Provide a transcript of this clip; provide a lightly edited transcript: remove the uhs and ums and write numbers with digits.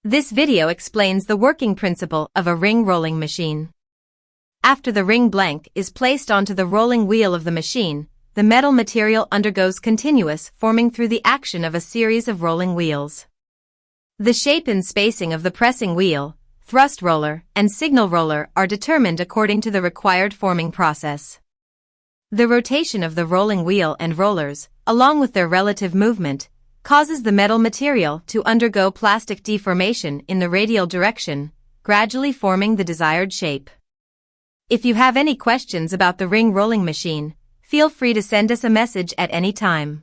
This video explains the working principle of a ring rolling machine. After the ring blank is placed onto the rolling wheel of the machine, the metal material undergoes continuous forming through the action of a series of rolling wheels. The shape and spacing of the pressing wheel, thrust roller, and signal roller are determined according to the required forming process. The rotation of the rolling wheel and rollers, along with their relative movement, causes the metal material to undergo plastic deformation in the radial direction, gradually forming the desired shape. If you have any questions about the ring rolling machine, feel free to send us a message at any time.